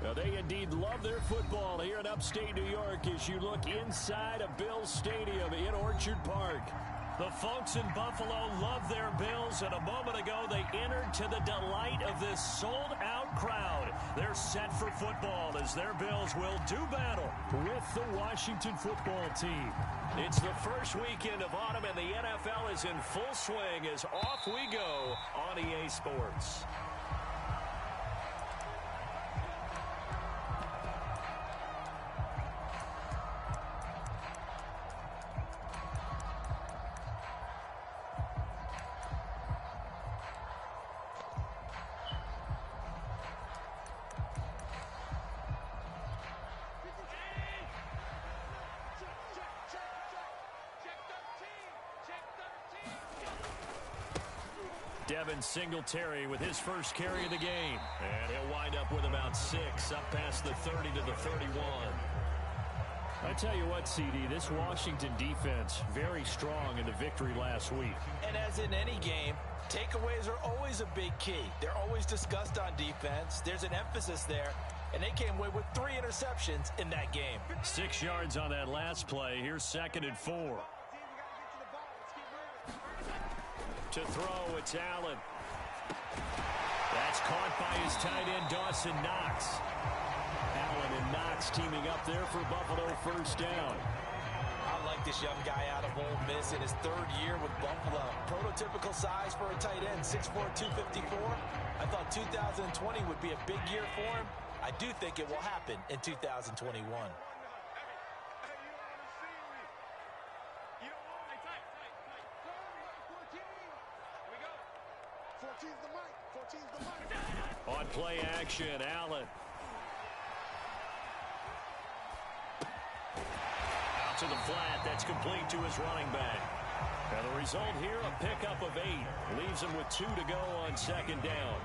Well, they indeed love their football here in upstate New York as you look inside of Bills Stadium in Orchard Park. The folks in Buffalo love their Bills, and a moment ago they entered to the delight of this sold-out crowd. They're set for football as their Bills will do battle with the Washington football team. It's the first weekend of autumn, and the NFL is in full swing as off we go on EA Sports. Devin Singletary with his first carry of the game. And he'll wind up with about 6 up past the 30 to the 31. I tell you what, CD, this Washington defense, very strong in the victory last week. And as in any game, takeaways are always a big key. They're always discussed on defense. There's an emphasis there. And they came away with 3 interceptions in that game. 6 yards on that last play. Here's 2nd and 4. To throw, it's Allen. That's caught by his tight end, Dawson Knox. Allen and Knox teaming up there for Buffalo first down. I like this young guy out of Ole Miss in his 3rd year with Buffalo. Prototypical size for a tight end, 6'4", 254. I thought 2020 would be a big year for him. I do think it will happen in 2021. On play action, Allen. Out to the flat. That's complete to his running back. And the result here, a pickup of 8. Leaves him with 2 to go on 2nd down.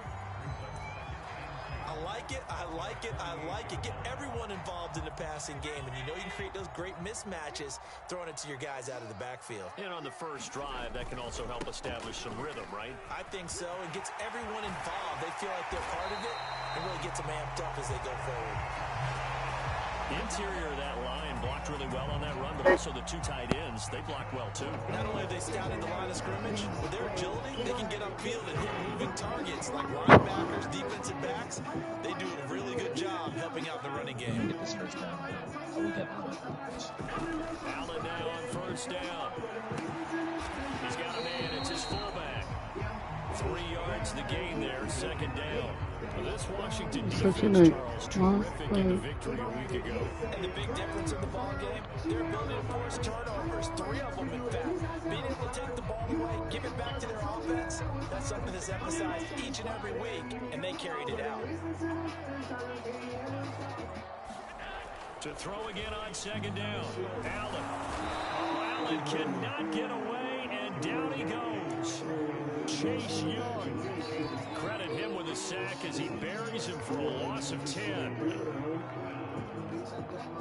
I like it, I like it, I like it. Get everyone involved in the passing game, and you know you can create those great mismatches throwing it to your guys out of the backfield. And on the first drive, that can also help establish some rhythm, right? I think so. It gets everyone involved. They feel like they're part of it, and really gets them amped up as they go forward. The interior of that line blocked really well on that run, but also the 2 tight ends, they blocked well too. Not only have they scouted the line of scrimmage, with their agility, they can get upfield and hit moving targets like linebackers, defensive backs. They do a really good job helping out the running game. Get this first down. Allen now on first down. He's got a man, it's his fullback. 3 yards the gain there, 2nd down. This Washington defense, Charles, terrific in the victory a week ago. And the big difference in the ball game, their ability to force turnovers, 3 of them in fact. Being able to take the ball away, give it back to their offense, that's something that's emphasized each and every week, and they carried it out. To throw again on 2nd down, Allen. Oh, Allen cannot get away, and down he goes. Chase Young. Credit him with a sack as he buries him for a loss of 10.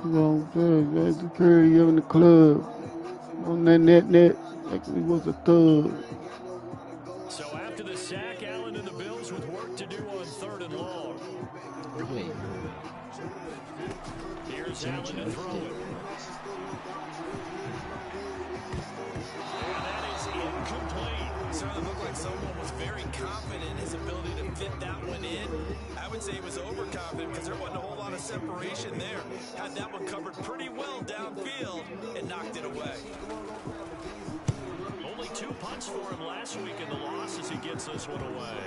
That's the carry in the club. On that net, like he was a thug. So after the sack, Allen and the Bills with work to do on 3rd and long. Here's Allen to throw it. And that is incomplete. Certainly looked like someone was very confident in his ability to fit that one in. I would say he was overconfident because there wasn't a whole lot of separation there. Had that one covered pretty well downfield and knocked it away. Only 2 punts for him last week in the loss as he gets this one away.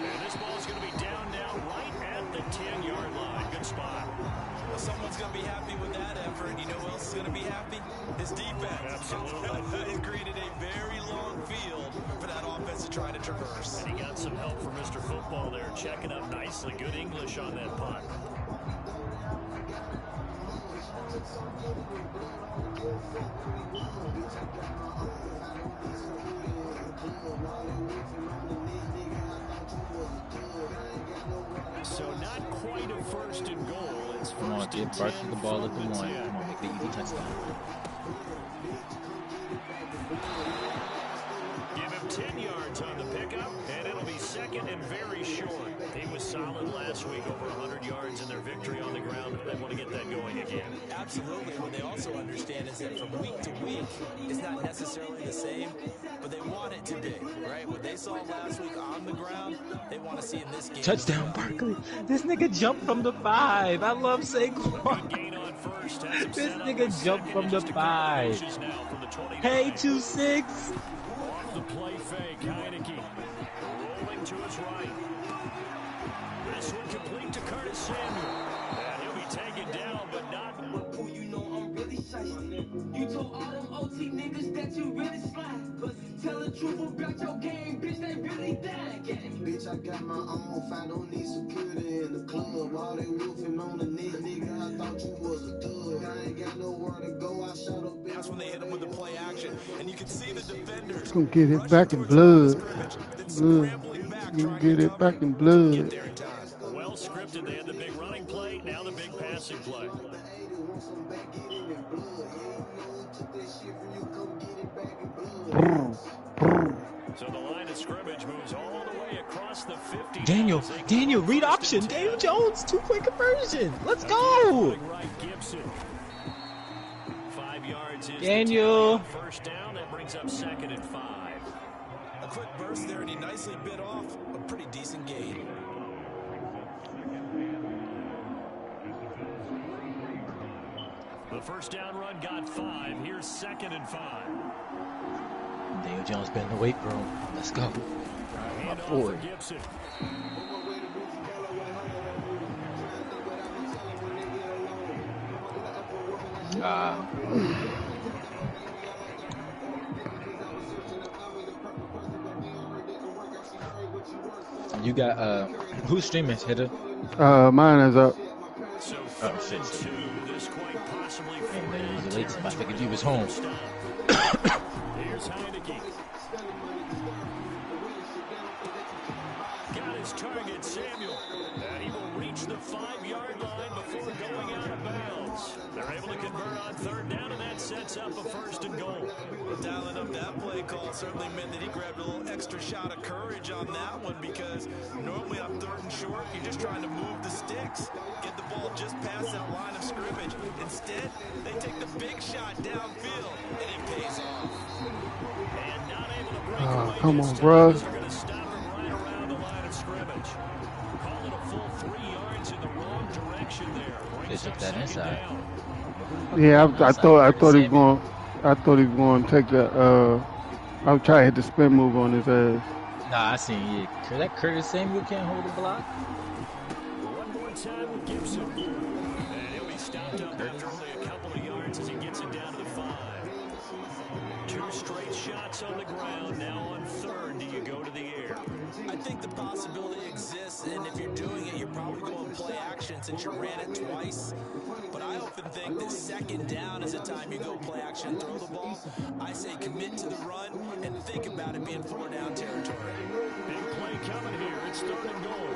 And this ball is going to be down now right at the 10-yard line. Good spot. Well, someone's going to be happy with that effort. You know who else is going to be happy? His defense. Absolutely. It created a very long field for that offense to try to traverse. And he got some help from Mr. Football there, checking up nicely. Good English on that punt. So not quite a 1st and goal. It's 1st and 10. Barkley the ball at the 1. Come on, make the easy touchdown. Give him 10 yards on the pickup, and it'll be 2nd second and very short. He was solid last week, over 100 yards in their victory on the ground. They want to get that going again. Absolutely. What they also understand is that from week to week, it's not necessarily the same, but they want it to be, right? What they saw last week on the ground, they want to see in this game. Touchdown, Barkley. This nigga jumped from the 5. I love Saquon. Gain on first. Has him This set up nigga with jumped second from and the just a couple of 5. inches now from the 29. Hey, 2-6. Off the play fake, Heineke rolling to his right. This one complete to Curtis Samuel. And he'll be taken down, but not. You know I'm really shiesty. You told all them OT niggas that you really slide. But tell the truth about your game, bitch, they really died. Bitch, I got my own fight, don't need security in the club. All they wolfing on the net, nigga, I thought you was a thug. I ain't got nowhere to go, I shut up. That's when they hit him with the play action, and you can see the defenders. Gonna get it back in blood. You get it back in blood. Well scripted. They had the big running play, now the big passing play. So the line of scrimmage moves all the way across the 50. Daniel, read option. Daniel Jones, 2-point conversion. Let's go. Right, Gibson. 5 yards is Daniel. First down, that brings up 2nd and 5. A quick burst there, and he nicely bit off a pretty decent gain. The first down run got 5. Here's 2nd and 5. Daniel Jones been in the weight room. Let's go. Hand off Forward. for Gibson. You got who's streaming, Hitter? Mine is up. So Oh shit. two, this quite possibly And then fourth he's late. and I figured you was home. Here's Heineke. Got his target, Samuel. And he will reach the 5-yard line before going out of bounds. They're able to convert on 3rd down, and that sets up a 1st and goal. Dialing up that play call certainly meant that he grabbed a little extra shot of courage on that one, because normally on 3rd and short, you're just trying to move the sticks, get the ball just past that line of scrimmage. Instead, they take the big shot downfield, and it pays off. And not able to break away Come this on, time, bruh. as they're going to stop him right around the line of scrimmage. Call it a full 3 yards in the wrong direction there. They took that inside. Yeah, I thought he was going. I thought he was going to take the. I was trying to hit the spin move on his ass. Nah, I seen you. That Curtis Samuel can't hold the block. One more time with Gibson. And he'll be stopped up after only a couple of yards as he gets it down to the 5. 2 straight shots on the ground. Now on 3rd, do you go to the air? I think the possibility exists, and if you're doing it, you're probably going play action since you ran it twice. But I often think that 2nd down is the time you go play action and throw the ball. I say commit to the run and think about it being 4 down territory. Big play coming here. It's 3rd and goal.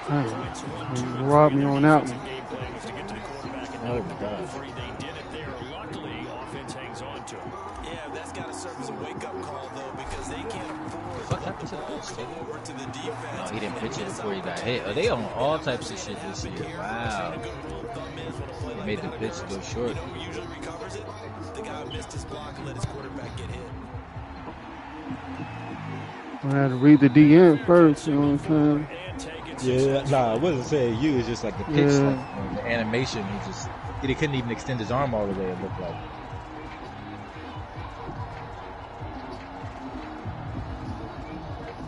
You robbed me on that one. Oh my God. They did it there. Luckily, offense hangs on to him. Yeah, that's got to serve as a wake-up call, though, because they can't afford What happened to the pitch? to go over to the defense. No, he didn't pitch it before he got hit. Oh, they on all types of shit this year. Wow. They made the pitch go short. You know who usually recovers it? The guy who missed his block and let his quarterback get hit. I had to read the DM first. You know what I'm saying? Yeah, nah, I wasn't saying you. It's just like the pitch, Yeah. like, the animation. He couldn't even extend his arm all the way. It looked like.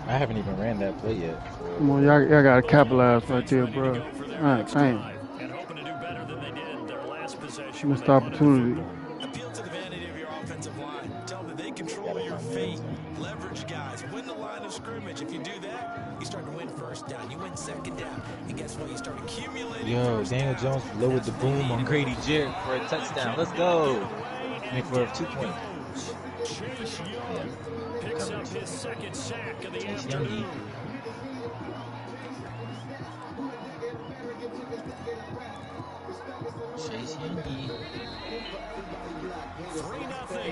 I haven't even ran that play yet. Come on, y'all gotta capitalize right there, bro. God damn. And hoping to do better than they did their last possession. Missed opportunity. Appeal to the vanity of your offensive line. Tell them that they control your fate. Leverage guys. Win the line of scrimmage. If you do that, you start to win 1st down. You win 2nd down. And guess what? You start accumulating. Yo, 1st Daniel downs. Jones lowered the boom on Grady Jarrett for a touchdown. Let's go. I mean, for a 2-point. Chase Young picks up his 2nd sack of the Chase afternoon. Youngie. Chase Young.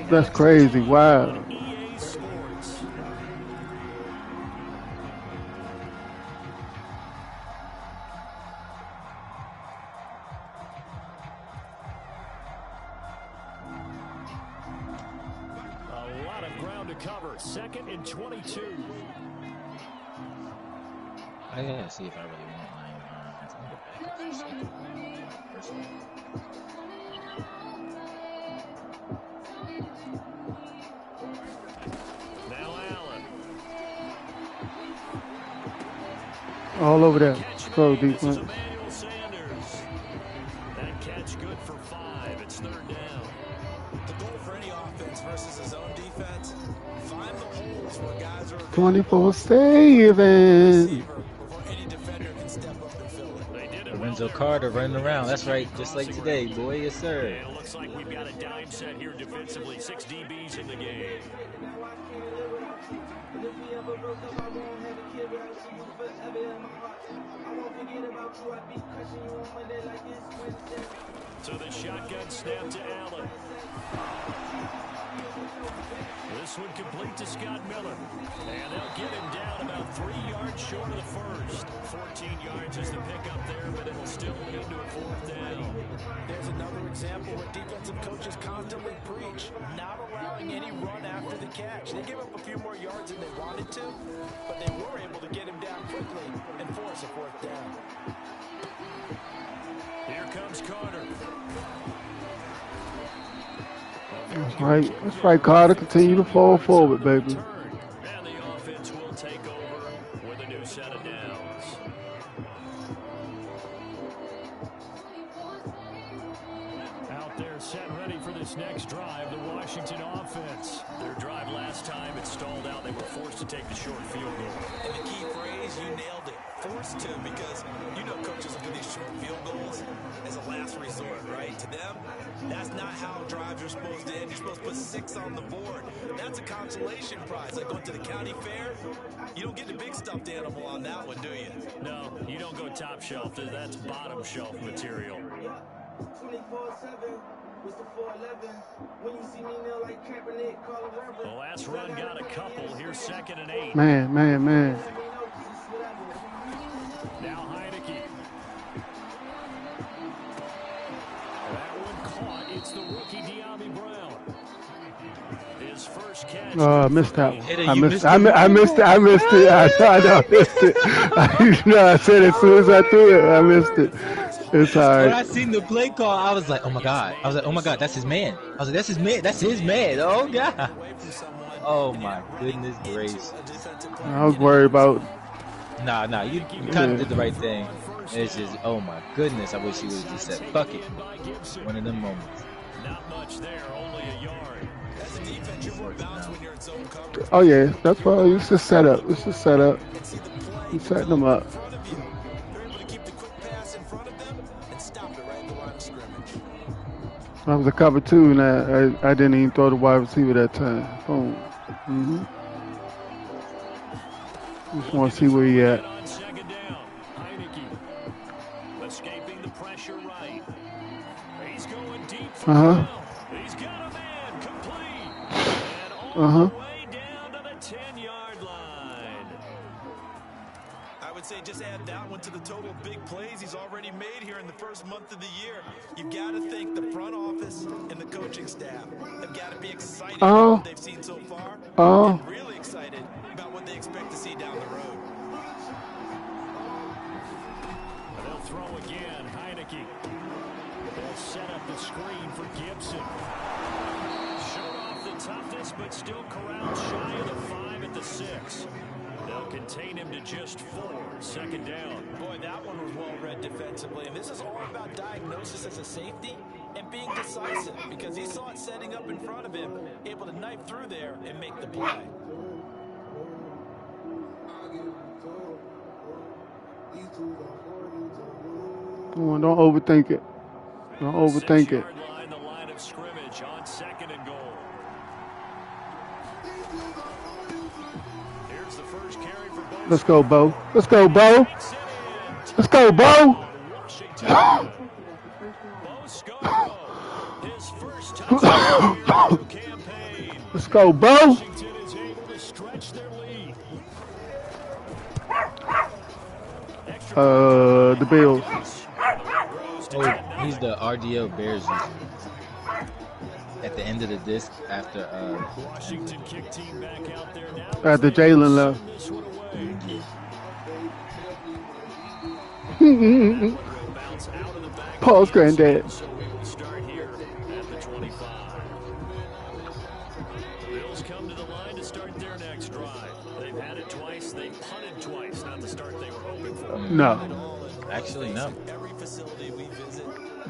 That's crazy. Wow. EA Sports. A lot of ground to cover. 2nd and 22. I gotta see if I really want line. I think go back for a second. First one. Now Allen. All over that Catch pro made. This is defense. Emmanuel Sanders. That catch good for 5. It's 3rd down. The goal for any offense versus his own defense, find the holes where guys are 24 saving. receiver before any defender can step up and fill it. They did it well Lorenzo there. Carter running around. That's right, just like Crossing today, route. boy. Yes, sir. And it looks like we've got a dime set here defensively. 6 DBs in the game. So the shotgun snap to Allen. This one complete to Scott Miller. And they'll get him down about 3 yards short of the first. 14 yards is the pickup there, but it'll still lead to a 4th down. There's another example where defensive coaches constantly preach, not allowing any run after the catch. They gave up a few more yards than they wanted to, but they were able to get him down quickly and force a 4th down. Here comes Carter. That's right, Carter. Continue to fall forward, baby. And the offense will take over with a new set of downs. Out there set ready for this next drive, the Washington offense. Their drive last time, it stalled out. They were forced to take the short field goal. And the key phrase, you nailed it. Forced to, because you know coaches will do these short field goals as a last resort, right? To them, that's not how drives are supposed to end. You're supposed to put 6 on the board. That's a consolation prize. Like going to the county fair, you don't get the big stuffed animal on that one, do you? No, you don't go top shelf. That's bottom shelf material. 24/7. Mr. 411. When you see me kneel like Kaepernick, call a reverend. The last run got a couple. Here's 2nd and 8. Man. Now Heineke. That one caught. It's the rookie De'Ami Brown. His first catch. I missed that one. Hit it, I you missed missed it. it. I missed it. I missed it. I said as soon as I threw it, I missed it. It's all When I right. seen the play call, I was like, oh my god. I was like, oh my god, that's his man. I was like, that's his man. That's his man. Oh god. Oh my goodness gracious. I was worried about. Nah, you kind of did the right thing. It's just, oh my goodness, I wish he would have just said, fuck it. One of them moments. Not much there, only a yard. As a defense, you're more balanced when you're in zone coverage. Oh yeah, that's why it's just set up. It's just set up. And see the play You setting them up. in front of you. You're able to keep the quick pass in front of them and stop it right at the line of scrimmage. I was a cover 2, and I didn't even throw the wide receiver that time. Boom. Just want to see where he at. On 2nd down, Heineke escaping the pressure right. He's going deep for Brown. He's got a man complete. And all the way down to the 10-yard line. I would say just add that one to the total big plays he's already made here in the first month of the year. You've got to think the front office and the coaching staff have got to be excited about what they've seen so far and really excited about what they expect to see down the road. They'll throw again, Heineke. They'll set up the screen for Gibson. Showed off the toughness, but still corralled shy of the 5 at the 6. They'll contain him to just 4. 2nd down. Boy, that one was well read defensively, and this is all about diagnosis as a safety and being decisive, because he saw it setting up in front of him, able to knife through there and make the play. Don't overthink it. Don't overthink it. 6-yard line, the line of scrimmage on 2nd and goal. Here's the first carry for both. Let's go, Bo. Let's go, Bo. Let's go, Bo. Washington. Bo Scarborough, his first touchdown of the campaign. Let's go, Bo. Washington is able to stretch their lead. The Bills. Oh, he's the RDO Bears user. At the end of the disc after Washington kick team back out there now. After Jalen left. This one away. Paul's granddad. So we will start here at the 25. The Bills come to the line to start their next drive. They've had it twice. They punted twice. Not the start they were hoping for. No. Actually, no. Every facility we visit,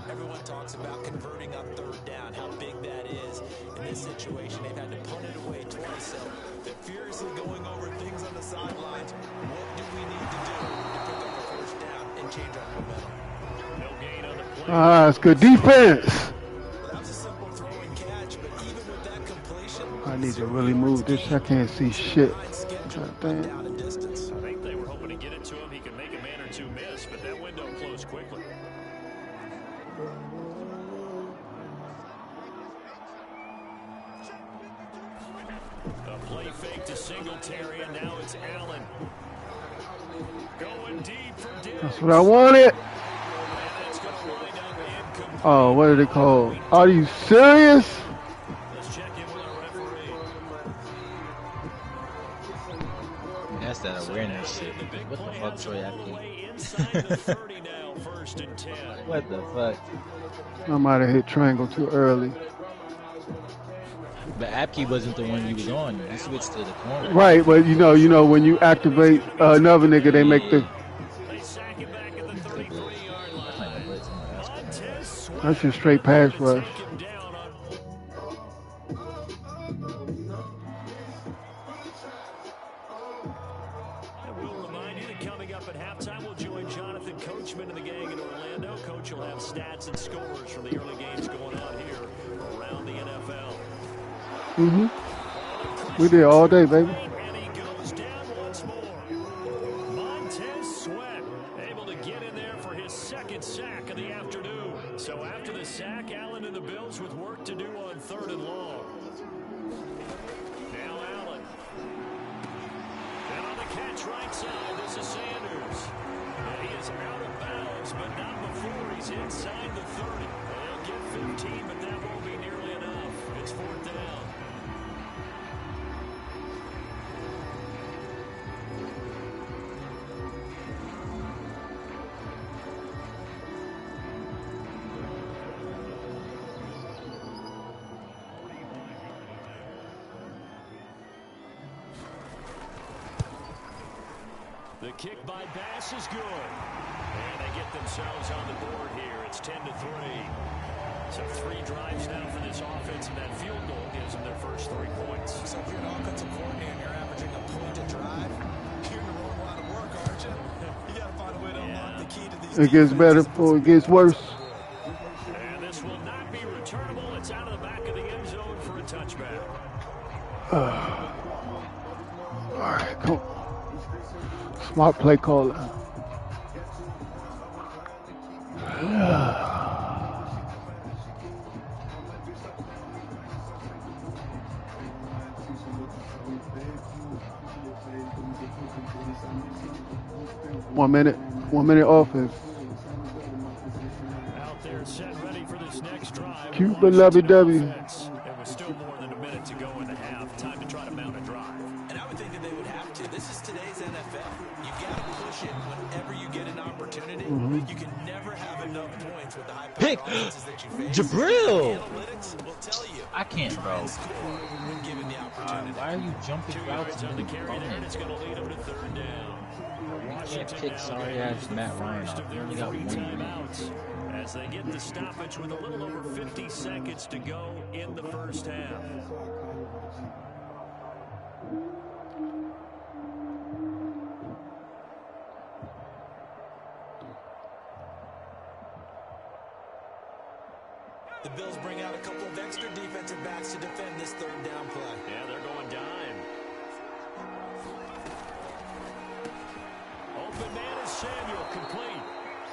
everyone talks about converting on third down, how big that is. In this situation, they've had to punt it away twice, so they're furiously going over things on the sidelines. What do we need to do to pick up a first down and change our momentum? No gain on the play. Ah, it's good defense. That was a simple throw and catch, but even with that completion, I need to really move this. I can't see shit. God damn. down a distance. I think they were hoping to get it to him. He could make a man or two miss, but that window closed quickly. A play fake to Singletary, and now it's Allen. Going deep for Diggs. That's what I wanted. And it's going to wind up incomplete. Oh, what are they called? Are you serious? Let's check in with our referee. That's that awareness shit. What the fuck, Troy Way Apke? inside the 30 now, 1st and 10. What the fuck? I might have hit triangle too early. But Apke wasn't the one you was on. You switched to the corner. Right, but you know when you activate another nigga, they make the. They sack it back at the 33-yard line. Montez Sweat That's just straight pass rush. take him down on. And we'll remind you that coming up at halftime, we'll join Jonathan Coachman and the gang in Orlando. Coach will have stats and scores from the early games going on here around the NFL. We did all day, baby. And he goes down once more. Montez Sweat able to get in there for his second sack of the afternoon. So after the sack, Allen and the Bills with work to do on 3rd and long. Now Allen. And on the catch right side, this is Sanders. And he is out of bounds, but not before he's inside the 30. They'll get 15, but that won't be nearly enough. It's 4th down. The kick by Bass is good. And they get themselves on the board here. It's 10-3. So 3 drives now for this offense, and that field goal gives them their first 3 points. So if you're an offensive coordinator and you're averaging a point a drive, you're in the wrong line of work, aren't you? You got to find a way to unlock the key to these. It gets better before it gets worse. And this will not be returnable. It's out of the back of the end zone for a touchback. All right, come on. Smart play caller. One minute offense. Out there set ready for this next drive. Cuban lovey-dovey. It was still more than a minute to go in the half. Time to try to mount a drive. And I would think that they would have to. This is today's NFL. You've got to push it whenever you get an opportunity. You can never have enough points with the Pick high-powered offenses that you face. Jabril. Analytics will tell you. I can't, bro. Score when given the opportunity. Why are you jumping 2 routes yards on and the then carry there, and it's bumping? going to lead them to 3rd down. You can't pick sorry ass Matt Ryan First up. of You their only got 3 one. timeouts as they get the stoppage with a little over 50 seconds to go in the first half. The Bills bring out a couple of extra defensive backs to defend this 3rd down play. Yeah, they're going dime. Open man is Samuel, complete.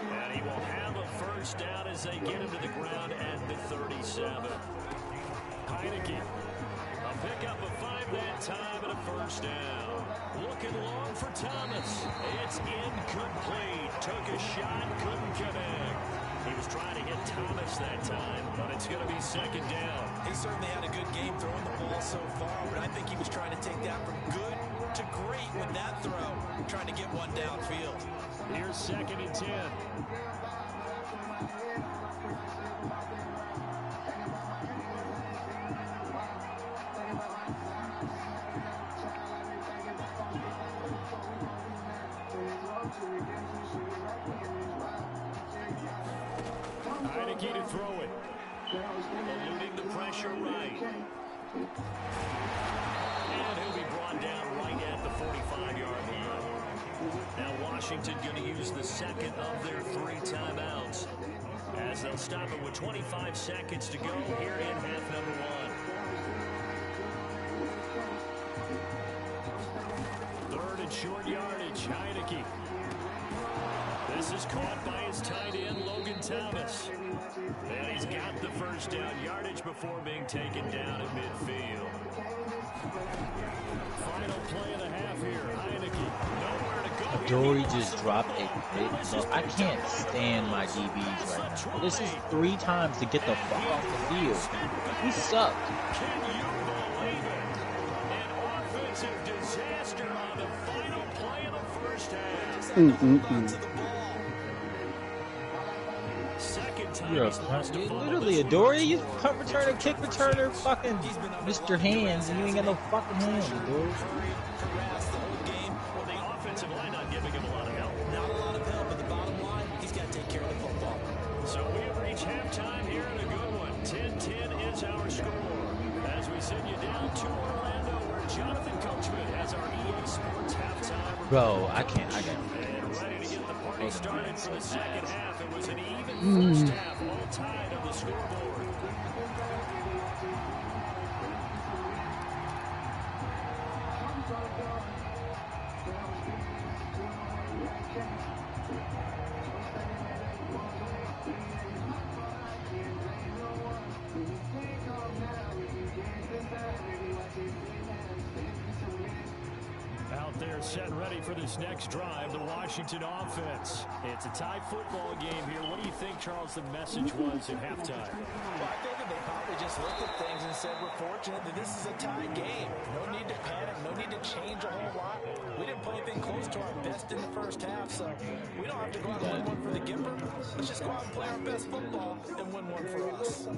And he will have a first down as they get him to the ground at the 37. Heineke, a pick up a 5 that time and a first down. Looking long for Thomas. It's incomplete. Took a shot, couldn't connect. He was trying to hit Thomas that time, but it's going to be second down. He certainly had a good game throwing the ball so far, but I think he was trying to take that from good to great with that throw, trying to get one downfield. Here's second and 10. Heineke to throw it. Eluding the pressure right. And he'll be brought down right at the 45-yard line. Now Washington going to use the second of their 3 timeouts, as they'll stop it with 25 seconds to go here in half number 1. Third and short yardage, Heineke. This is caught by his tight end, Logan Thomas. And he's got the first down yardage before being taken down at midfield. Final play of the half here. Heineke, nowhere to go. Dory just dropped a great ball. I can't stand my DBs right now. This is 3 times to get the fuck off the field. We suck. Can you believe it? An offensive disaster on the final play of the first half. You're literally a Dory. You punt returner, kick returner, fucking Mr. Hands, and you ain't got no fucking hands, Dory. Well, the offensive line not giving him a lot of help. Not a lot of help, but the bottom line, he's got to take care of the football. So we have reached halftime here in a good one. 10-10 is our score. As we send you down to Orlando, where Jonathan Coachman has our EA Sports halftime. Bro, I can't. I got it. Ready to get the party started for the second half. It was an even first half, all tied on the scoreboard. Out there set ready for this next drive, the Washington offense. It's a tie football game here. What do you think, Charles, the message was at halftime? Well, I think they probably just looked at things and said, we're fortunate that this is a tie game. No need to panic, no need to change a whole lot. We didn't play anything close to our best in the first half, so we don't have to go out and win one for the Gipper. Let's just go out and play our best football and win one for us.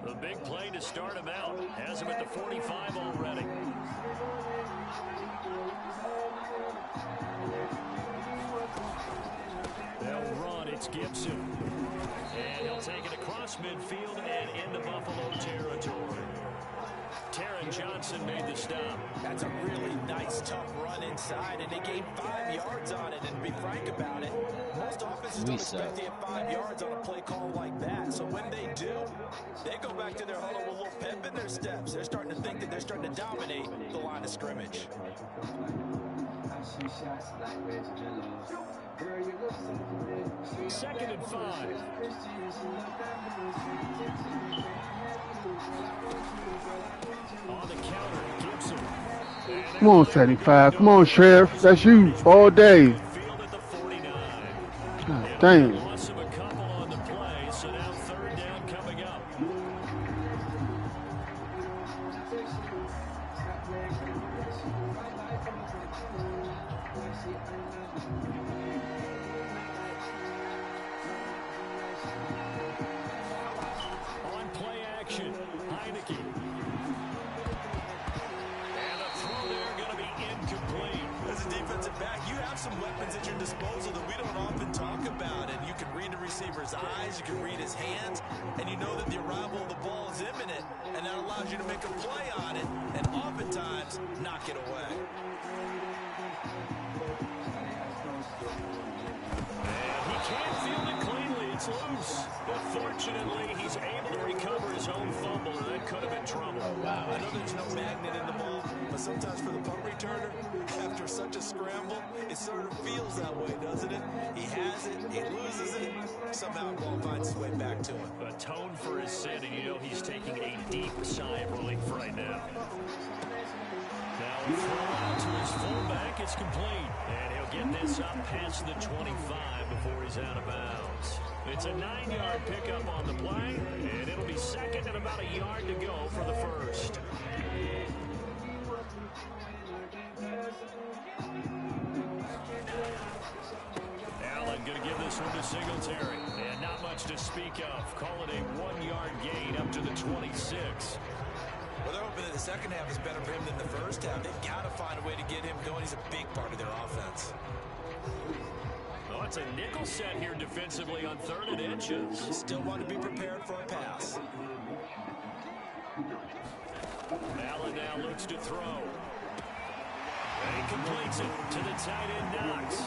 The big play to start him out. Has him at the 45 already. They'll run. It's Gibson. And he'll take it across midfield and into Buffalo territory. Taron Johnson made the stop. That's a really nice, tough run inside, and they gained 5 yards on it. And to be frank about it, most offenses don't expect to get 5 yards on a play call like that. So when they do, they go back to their huddle with a little pep in their steps. They're starting to think that they're starting to dominate the line of scrimmage. Second and 5. On the counter, Gibson. Come on, 75. Come on, Sheriff. That's you all day. Field at the 49. God damn. Loss of a couple on the play, so now third down coming up. On play action, Heineke. And a throw there going to be incomplete. As a defensive back, you have some weapons at your disposal that we don't often talk about. And you can read a receiver's eyes, you can read his hands, and you know that the arrival of the ball is imminent. And that allows you to make a play on it, and oftentimes knock it away. breaks loose. But fortunately, he's able to recover his own fumble, and that could have been trouble. Oh, wow. I know there's no magnet in the ball, but sometimes for the punt returner, after such a scramble, it sort of feels that way, doesn't it? He has it, he loses it, somehow the ball finds its way back to him. Atone for his sin, and you know he's taking a deep sigh of relief right now. Now a throw out to his fullback. It's complete. And he'll get this up past the 25 before he's out of bounds. It's a 9-yard pickup on the play, and it'll be second and about a yard to go for the first. Allen going to give this one to Singletary. And not much to speak of. Call it a 1-yard gain up to the 26. Well, they're hoping that the second half is better for him than the first half. They've got to find a way to get him going. He's a big part of their offense. Oh, it's a nickel set here defensively on 3rd and inches. Still want to be prepared for a pass. Allen now looks to throw. And he completes it to the tight end, Knox.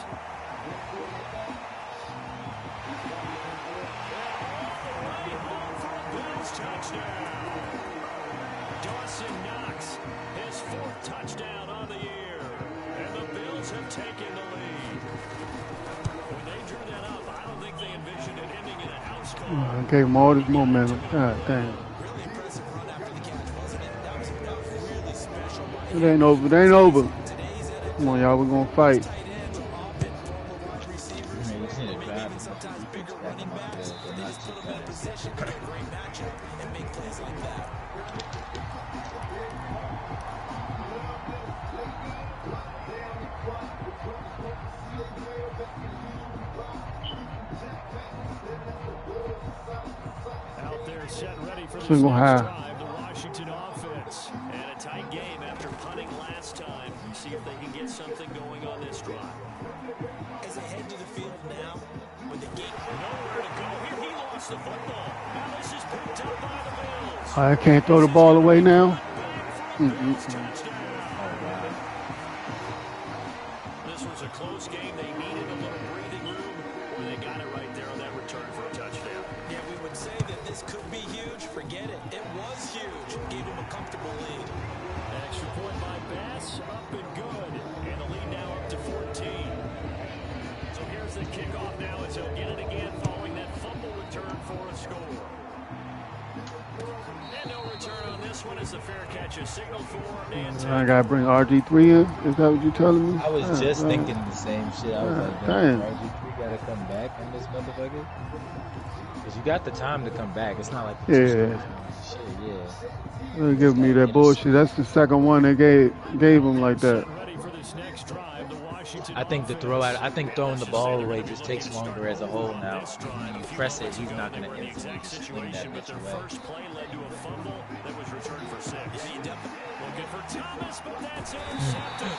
Bills touchdown. Dawson Knox, his 4th touchdown on the year. And the Bills have taken the lead. When they drew that up, I don't think they envisioned it ending in a house call. I gave him all this momentum. God damn. Really impressive run after the catch, wasn't it? That was really special. It ain't over. It ain't over. Come on, y'all. We're going to fight. Tight ends are often former wide receivers, maybe even sometimes bigger running backs. They just put them in a position to get a great matchup and make plays like that. Out there set ready for the Single high. drive, the Washington offense. And a tight game after punting last time. See if they can get something going on this drive. As they head to the field now, with the game Nowhere to go here. He lost the football. Now this is picked up by the Bills. I can't throw the ball away now. Bills touchdown. This was a close game. They needed a little breathing room, or they got it right there on that return for a touchdown. Yeah, we would say that this could be huge. Forget it. It was huge. Gave him a comfortable lead. An extra point by Bass, up and good. And the lead now up to 14. So here's the kickoff now as he'll get it again following that fumble return for a score. And no return on this one as the fair catch is signaled for. I got to bring RG3 in. Is that what you're telling me? I was just thinking the same shit. I was like, damn. RG3 got to come back on this motherfucker. Because you got the time to come back. It's not like Yeah. shit, yeah. They're giving me that bullshit. That's the second one they gave him like that. Ready for this next drive, the Washington I think throwing the ball away just takes longer as a whole now. When you press it, he's not going to instantly just swing that bitch away. First play led to a fumble that was returned for 6. Looking for Thomas, but that's intercepted.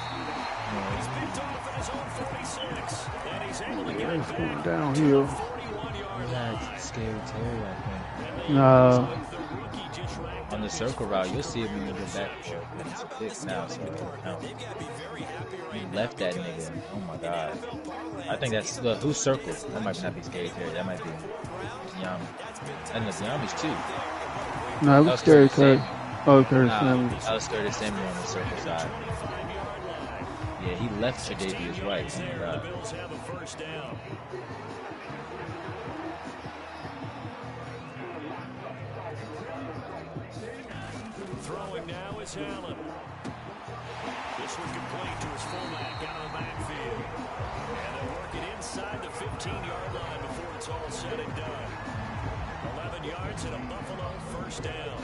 He's picked off at his own 46, and he's able to get it It's back going to downhill. the 41-yard Yeah, line. it's scary Terry, I think. Nah. The rookie just ranked On the up circle route, you'll see him when you get back. It's a pick now, so he left that nigga. Oh my god. I think that's who's circle. That might not be scary Terry. That might be Yami. And the Yami's too. No, it was scary, Terry. Oh, Curtis Nah, Samuel. I was Curtis Samuel on the circle side. Yeah, he left Tre'Davious White. Oh my the god. Bills have a first down. Throwing now is Allen. This one complete to his fullback out of the backfield. And they'll work it inside the 15-yard line before it's all said and done. 11 yards and a Buffalo first down.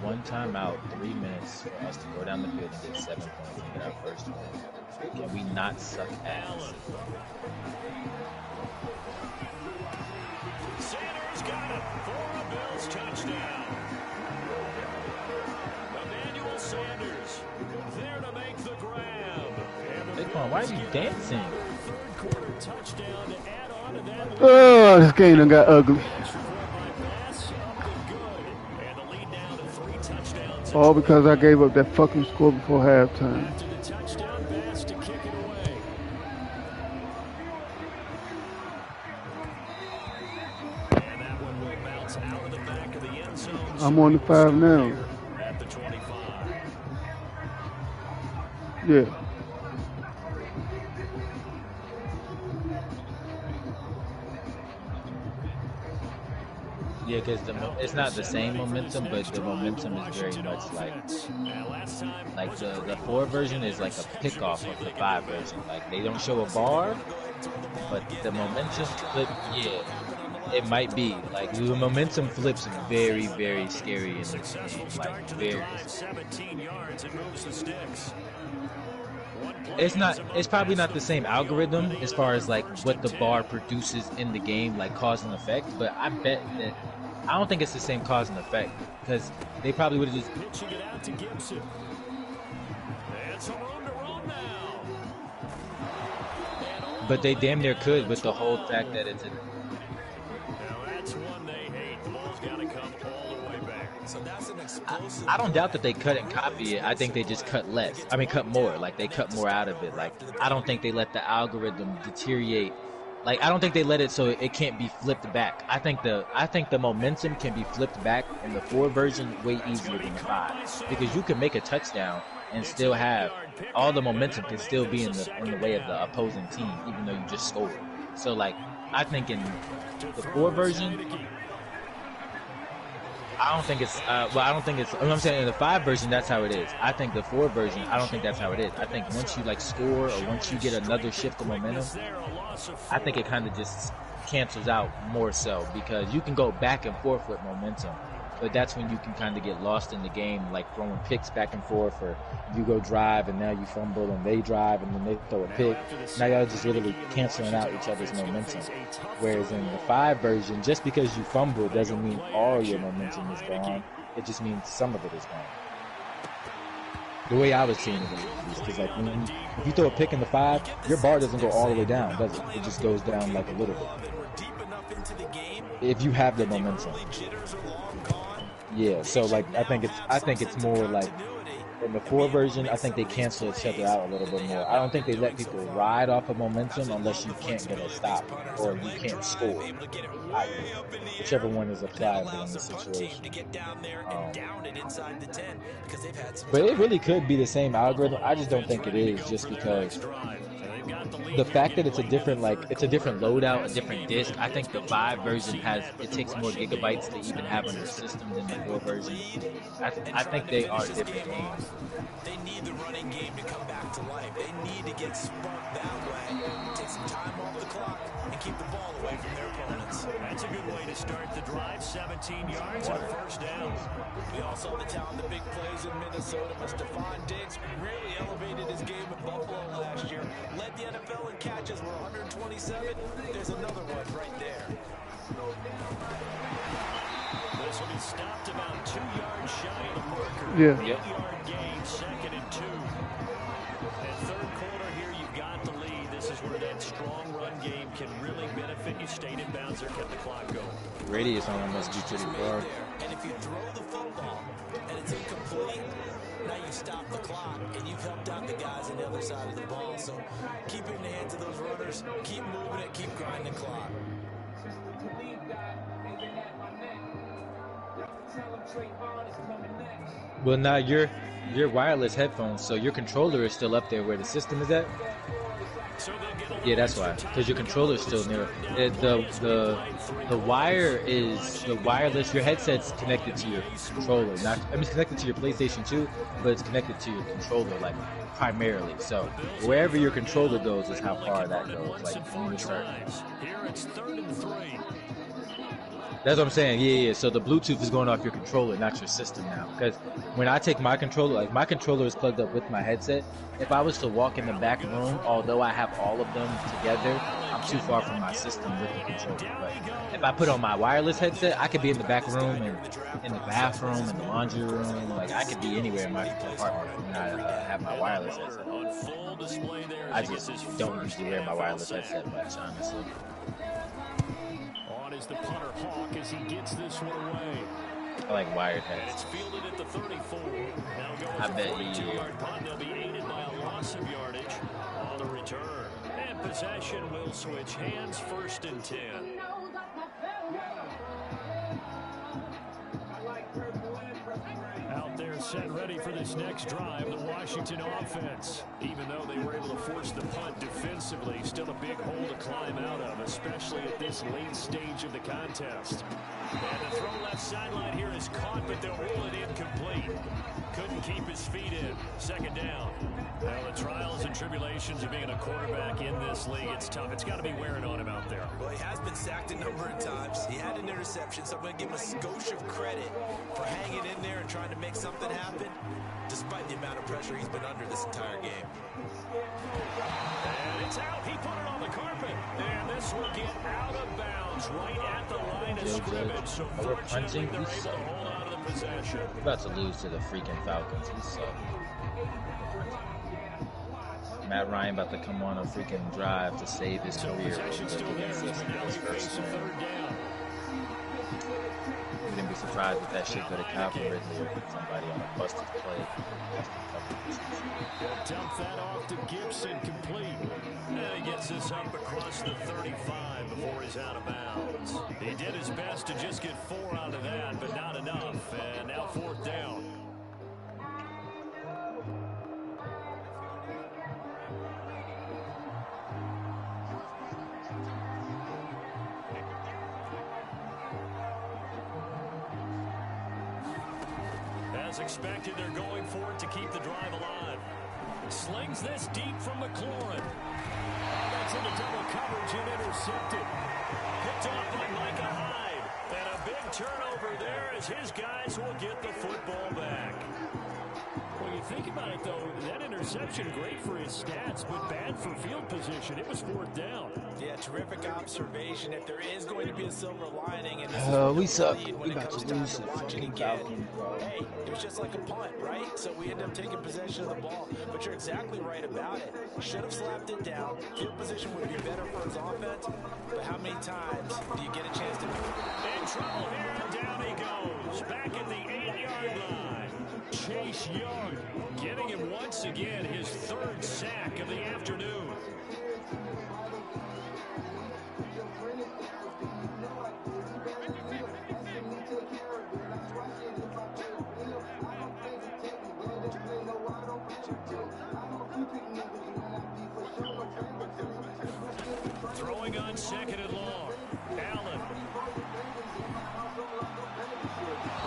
One timeout, 3 minutes for us to go down the field and get 7 points and get our first win. Can we not suck ass? Allen. Sanders got it for a Bills touchdown. Emmanuel Sanders there to make the grab. Saquon, why are you dancing? Third quarter touchdown to add on to that. Oh, this game done got ugly. All because I gave up that fucking score before halftime. After the touchdown pass to kick it away. It's out of the back of the end zone. I'm on the 5 now. At the 25. Yeah. Yeah, because it's not the same momentum, but the momentum is very much like the 4 version is like a pickoff of the 5 version. Like they don't show a bar, but the momentum flip, yeah, it might be like the momentum flips very, very scary in this game. Like very. 17 yards and moves the sticks. It's probably not the same algorithm as far as like what the bar produces in the game, like cause and effect, but I bet that I don't think it's the same cause and effect because they probably would have just pitching it out to Gibson. And some room to roam now. but they damn near could with the whole fact that it's a Now that's one they hate. The ball's got to come all the way back. So that's an explosive. I don't doubt that they cut and copy it. I think they just cut less. I mean, cut more. Like they cut more out of it. Like I don't think they let the algorithm deteriorate. Like I don't think they let it so it can't be flipped back. I think the momentum can be flipped back in the 4 version way easier than the 5 because you can make a touchdown and still have all the momentum can still be in the way of the opposing team even though you just scored. So like I think in the 4 version. I don't think it's, I'm saying in the 5 version, that's how it is. I think the 4 version, I don't think that's how it is. I think once you like score or once you get another shift of momentum, I think it kind of just cancels out more so because you can go back and forth with momentum, but that's when you can kind of get lost in the game, like throwing picks back and forth, or you go drive and now you fumble and they drive and then they throw a pick. Now y'all just literally canceling out each other's momentum. Whereas in the 5 version, just because you fumble doesn't mean all your momentum is gone. It just means some of it is gone. The way I was seeing it, at least, because like if you throw a pick in the 5, your bar doesn't go all the way down, does it? It just goes down like a little bit. If you have the momentum. Yeah, so like I think it's more like in the 4 version, I think they cancel each other out a little bit more. I don't think they let people ride off of momentum unless you can't get a stop or you can't score. Whichever one is applicable in the situation. But it really could be the same algorithm. I just don't think it is, just because the fact that it's a different loadout, a different disc. I think the 5 version takes more gigabytes to even have on your system than the 4 version. I think they are different games. They need the running game to come back to life. They need to get sparked that way, take some time off the clock, and keep the ball away from their opponents. That's a good way to start the drive. 17 yards and a first down. We all saw the talent, the big plays in Minnesota, but Stephon Diggs really elevated his game in Buffalo last year. Led the NFL in catches, were 127. There's another one right there. This will be stopped about 2 yards shy of the marker. Yeah. 8-yard gain, 2nd and 2. And third quarter here, you've got the lead. This is where that strong run game can really benefit you. Stayed in bounds or kept the clock going. Radius on must be pretty far. And if you throw the football and it's incomplete, now you stop the clock and you've helped out the guys on the other side of the ball. So keep it in the hands of those runners, keep moving it, keep grinding the clock. Well, now your wireless headphones, so your controller is still up there where the system is at. Yeah, that's why, because your controller is still near. The wire is the wireless. Your headset's connected to your controller, it's connected to your PlayStation 2, but it's connected to your controller, like primarily. So wherever your controller goes is how far that goes. Like when you start. Here it's 3rd and 3. That's what I'm saying. Yeah. So the Bluetooth is going off your controller, not your system now. Because when I take my controller, like my controller is plugged up with my headset. If I was to walk in the back room, although I have all of them together, I'm too far from my system with the controller. But if I put on my wireless headset, I could be in the back room and in the bathroom, in the laundry room. Like I could be anywhere in my apartment when I have my wireless headset. I just don't usually wear my wireless headset much, honestly. On is the punter Hawk as he gets this one away. I like wired heads. It's fielded at the 34. Now going I bet for a he 42-yard punt. They'll be aided by a loss of yardage on the return. And possession will switch hands, 1st and 10. They're set ready for this next drive, the Washington offense. Even though they were able to force the punt defensively, still a big hole to climb out of, especially at this late stage of the contest. And the throw left sideline here is caught, but they'll rule it incomplete. Couldn't keep his feet in. Second down. Well, the trials and tribulations of being a quarterback in this league, it's tough. It's got to be wearing on him out there. Well, he has been sacked a number of times. He had an interception, so I'm going to give him a skosh of credit for hanging in there and trying to make something happen, despite the amount of pressure he's been under this entire game. And it's out. He put it on the carpet. And this will get out of bounds right at the line of scrimmage. So fortunately, they're able to hold on to the possession. We're about to lose to the freaking Falcons. We suck. Matt Ryan about to come on a freaking drive to save his career. Wouldn't be surprised if that shit could have Calvin Ridley or somebody on a busted play. Dump that off to Gibson, complete. And he gets this up across the 35 before he's out of bounds. He did his best to just get 4 out of that, but not enough. And now 4th down. As expected, they're going for it to keep the drive alive. Slings this deep from McLaurin. That's into double coverage and intercepted. Picked off by Micah Hyde. And a big turnover there as his guys will get the football back. When you think about it, though, that interception, great for his stats, but bad for field position. It was 4th down. Yeah, terrific observation. If there is going to be a silver lining, and this we is suck. when it comes down to watching again, hey, it was just like a punt, right? So we end up taking possession of the ball. But you're exactly right about it. Should have slapped it down. Field position would be better for his offense. But how many times do you get a chance to do it? In trouble here, and down he goes. Back at the 8-yard line. Chase Young getting him once again his 3rd sack of the afternoon. Throwing on 2nd and long. Allen.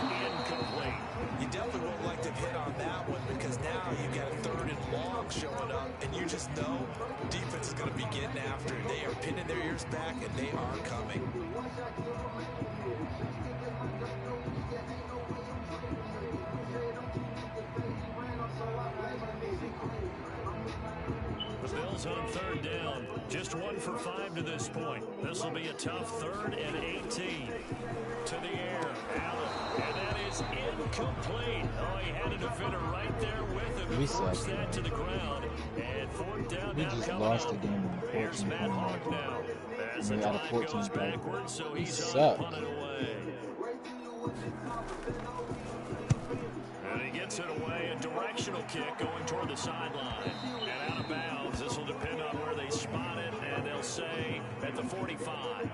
Incomplete. You definitely won't like to hit on that one because now you've got a 3rd and long showing up, and you just know defense is going to be getting after it. They are pinning their ears back, and they are coming. The Bills on 3rd down. Just 1 for 5 to this point. This will be a tough 3rd and 18. To the air, Allen. And that is incomplete. Oh, he had a defender right there with him. We forced suck. that to the ground. And 4th down We now just coming lost up. the game in Here's 14 Matt Hawk now. As the We got a drive 14 goes play. backwards, so We he's suck. punted away. And he gets it away. A directional kick going toward the sideline. And out of bounds. This will depend on where they spot it. And they'll say at the 45.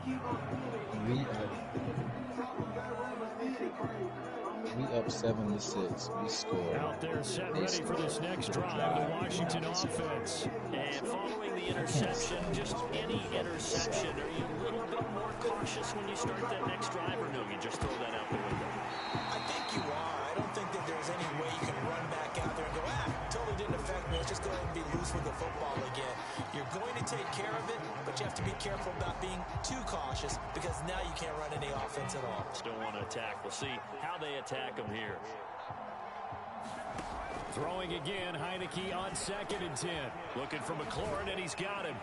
We up 7-6. We scored. Out there set ready for this next drive, the Washington offense. And following the interception, just any interception, are you a little bit more cautious when you start that next drive, or no, you just throw that out the window? I think you are. I don't think that there's any way you can run back out there and go, totally didn't affect me. Let's just go ahead and be loose with the football again. You're going to take care of it, but you have to be careful about being too cautious because now you can't run any offense at all. Still want to attack. We'll see how they attack them here. Throwing again, Heineke on 2nd and 10. Looking for McLaurin, and he's got him.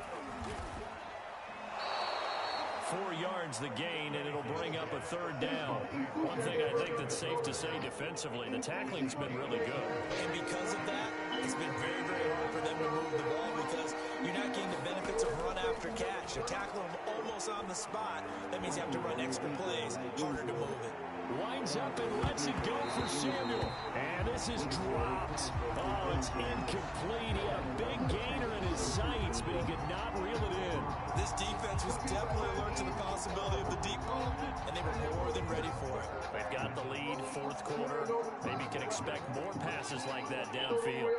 4 yards the gain, and it'll bring up a 3rd down. One thing I think that's safe to say defensively, the tackling's been really good. And because of that, it's been very, very hard for them to move the ball because you're not getting the benefits of run after catch. You're tackling them almost on the spot. That means you have to run extra plays, harder to move it. Winds up and lets it go for Samuel. And this is dropped. Oh, it's incomplete. He had a big gainer in his sights, but he could not reel it in. This defense was definitely alert to the possibility of the deep ball, and they were more than ready for it. They've got the lead, 4th quarter. Maybe you can expect more passes like that downfield.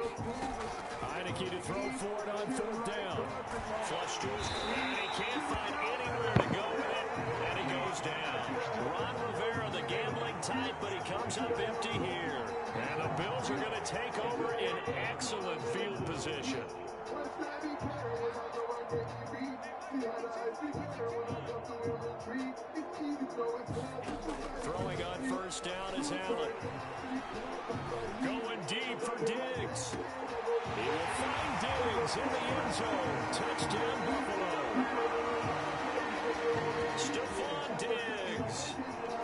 Heineke to throw for it on 4th down. Flush to his and he can't find anywhere to go with it, and he goes down. Ron Rivera, the gambling type, but he comes up empty here. And the Bills are going to take over in excellent field position. Throwing on 1st down is Allen. Going deep for Diggs. He will find Diggs in the end zone. Touchdown, Buffalo. Stephon Diggs,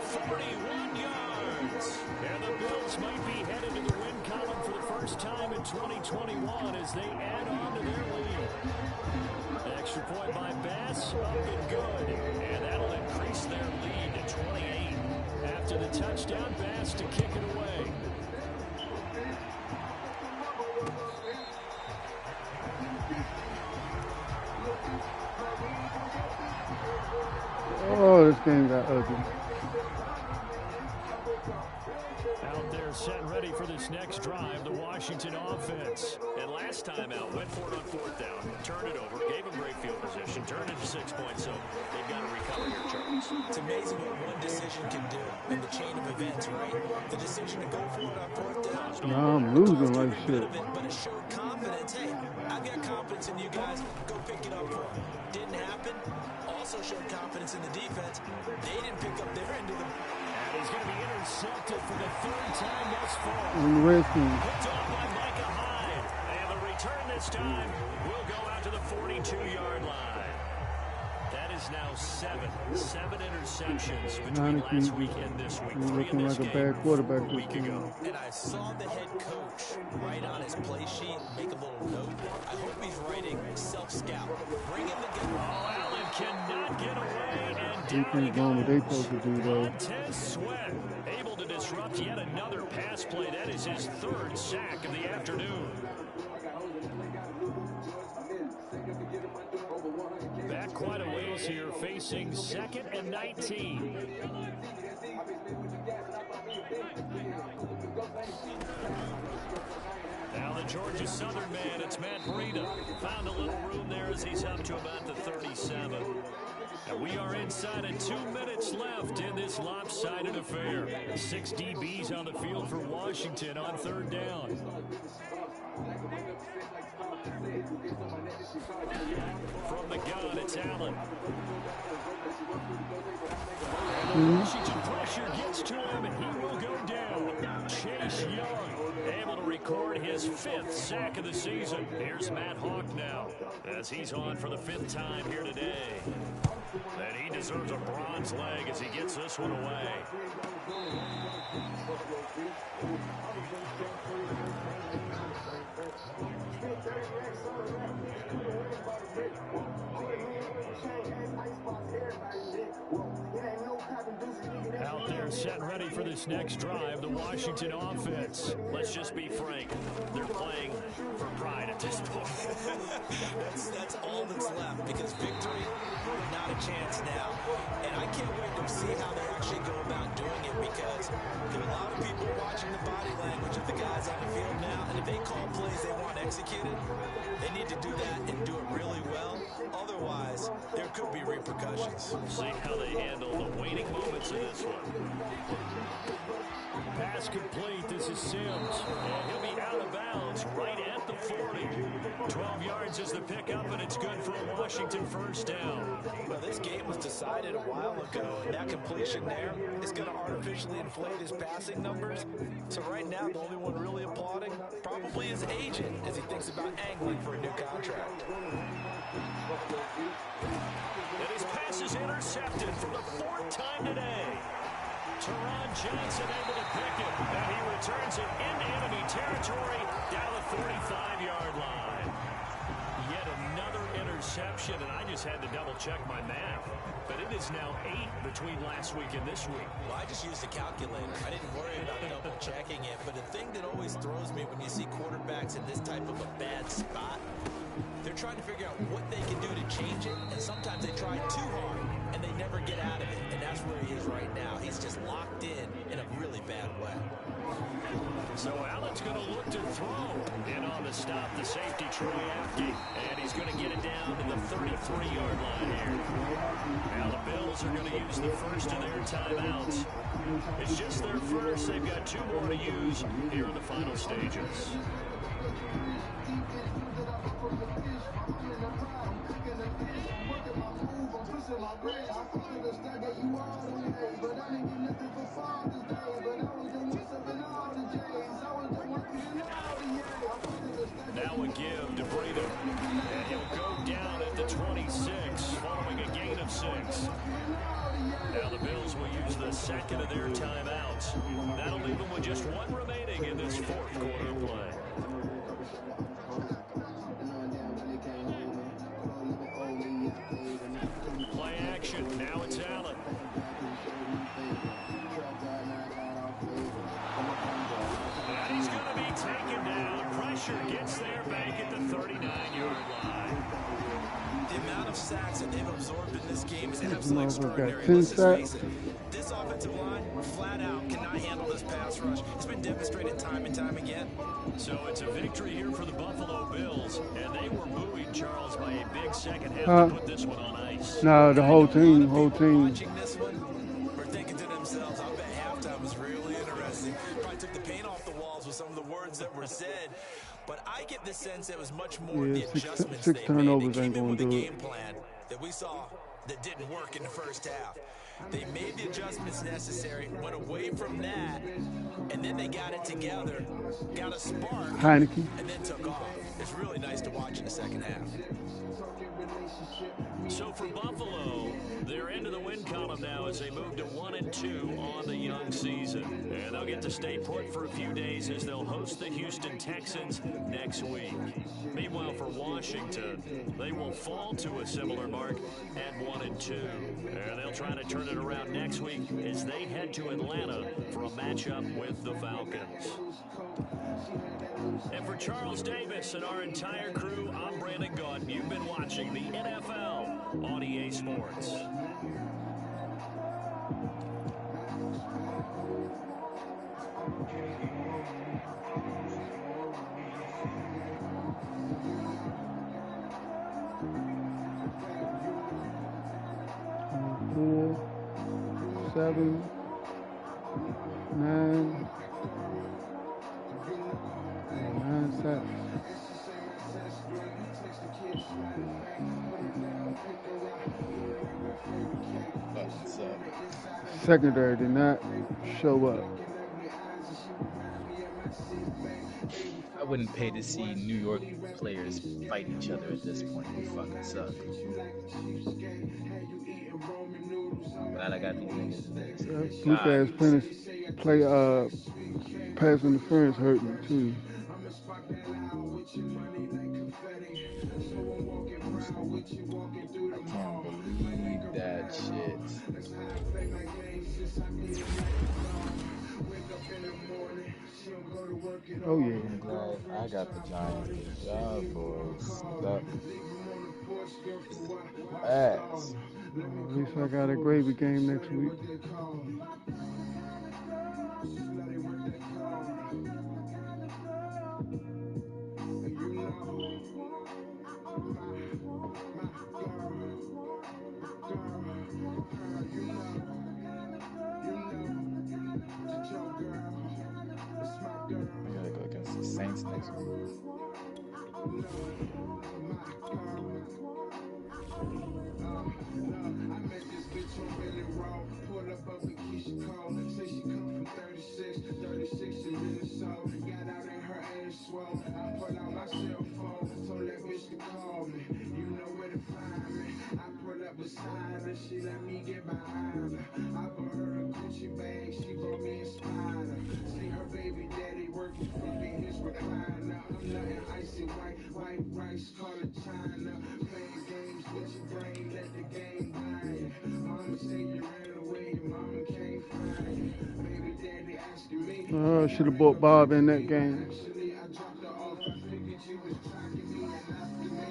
41 yards. And the Bills might be headed to the win column for the first time in 2021 as they add on to their lead. Extra point by Bass, up and good. And that'll increase their lead to 28. After the touchdown, Bass to kick it away. Oh, this game got ugly. Out there set and ready for this next drive, the Washington offense. And last time out, went for it on 4th down, turned it over, gave them great field position, turned it to 6 points, so they've got to recover here, Charles. It's amazing what one decision can do in the chain of events, right? The decision to go for it on 4th down. Nah, I'm losing like shit. But it showed confidence. Hey, I've got confidence in you guys. Go pick it up for them. Didn't happen. Also showed confidence in the defense. They didn't pick up their end of the... And he's going to be intercepted for the 3rd time thus far. On the red team. Picked off by Micah Hyde. And the return this time will go out to the 42-yard line. That is now 7 interceptions between last week and this week. 3 looking in this like a game bad quarterback a week this ago. And I saw the head coach write on his play sheet, make a little note. I hope he's writing self-scout. Bring in the gun. Oh, Allen cannot get away, and Defense doing what they supposed to do, though. Montez Sweat able to disrupt yet another pass play. That is his 3rd sack of the afternoon. Back quite a ways here, facing 2nd and 19. Now the Georgia Southern man, it's Matt Breida. Found a little room there as he's up to about the 37. And we are inside of 2 minutes left in this lopsided affair. 6 DBs on the field for Washington on 3rd down. From the gun, it's Allen. And the Washington pressure gets to him, and he will go down. Chase Young able to record his 5th sack of the season. Here's Matt Hawk now as he's on for the 5th time here today. And he deserves a bronze leg as he gets this one away. Out there set and ready for this next drive, the Washington offense. Let's just be frank, they're playing for pride at this point. That's all that's left, because victory, not a chance now. And I can't wait to see how they actually go about doing it, because there are a lot of people watching the body language of the guys on the field now, and if they call plays they want executed, they need to do that and do it really well. Otherwise, there could be repercussions. See how they handle the waiting moments of this one. Pass complete. This is Sims. And he'll be out of bounds right at the 40. 12 yards is the pickup, and it's good for a Washington 1st down. Well, this game was decided a while ago, and that completion there is going to artificially inflate his passing numbers. So right now, the only one really applauding probably his agent as he thinks about angling for a new contract. And his pass is intercepted for the 4th time today. Teron Johnson able to pick it, and he returns it into enemy territory down the 45-yard line. Yet another interception, and I just had to double-check my math. But it is now 8 between last week and this week. Well, I just used a calculator. I didn't worry about double-checking it. But the thing that always throws me when you see quarterbacks in this type of a bad spot, they're trying to figure out what they can do to change it, and sometimes they try too hard, and they never get out of it. And that's where he is right now. He's just locked in a really bad way. So Allen's going to look to throw. In on the stop, the safety, Troy Apke. And he's going to get it down to the 33-yard line here. Now the Bills are going to use the first of their timeouts. It's just their first. They've got 2 more to use here in the final stages. Now a give to Breeden. And he'll go down at the 26, following a gain of 6. Now the Bills will use the second of their timeouts. That'll leave them with just 1 remaining in this 4th quarter play. Play action. Now it's Allen. And he's going to be taken down. Pressure gets there back at the 39-yard line. The amount of sacks that they've absorbed in this game is absolutely extraordinary. Let's face it, this offensive line, flat out, cannot handle this pass rush. It's been demonstrated time and time again. So it's a victory here for the Buffalo Bills, and they were buoyed, Charles, by a big second half to put this one on ice. No, the whole team. Watching this one, we're thinking to themselves, I bet halftime was really interesting. Probably took the paint off the walls with some of the words that were said. But I get the sense it was much more the adjustments six they turnovers made. They ain't came in gonna with a do it. game plan that we saw that didn't work in the first half. They made the adjustments necessary, went away from that, and then they got it together, got a spark, Heineke. and then took off. It's really nice to watch in the second half. So for Buffalo, they're into the win column now as they move to 1-2 on the young season. And they'll get to stay put for a few days as they'll host the Houston Texans next week. Meanwhile, for Washington, they will fall to a similar mark at 1-2. And they'll try to turn it around next week as they head to Atlanta for a matchup with the Falcons. And for Charles Davis and our entire crew, I'm Brandon Gaunt. You've been watching the NFL on EA Sports. Four, 7, 9. 9 sacks. Secondary did not show up. I wouldn't pay to see New York players fight each other at this point. They fucking suck. Glad I got these niggas. Blue ass pass interference hurt me too. I can't believe that shit. Oh yeah. I'm glad I got the Giants. Good job, boys. Ass. At least I got a gravy game next week. I gotta go against the Saints next week. She let me get behind her. I bought her a Gucci bag. She bought me a spider. See her baby daddy working from in his recliner. I'm nothing icy white rice, call it China. Playing games with your brain, let the game blind. Mama say you ran away, your mama can't find you. Baby daddy asking me. Should have bought Bob in that game. Actually, I dropped her off. I figured you was tracking me and after me.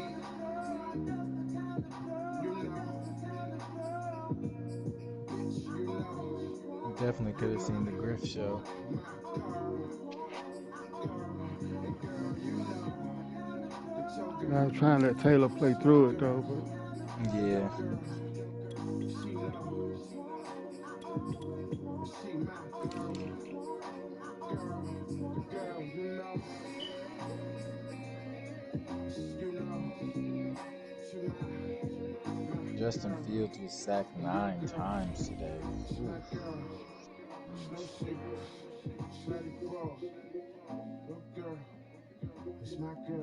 Definitely could have seen the Griff show. I was trying to let Taylor play through it though, but Yeah. Justin Fields was sacked 9 times today. Oof.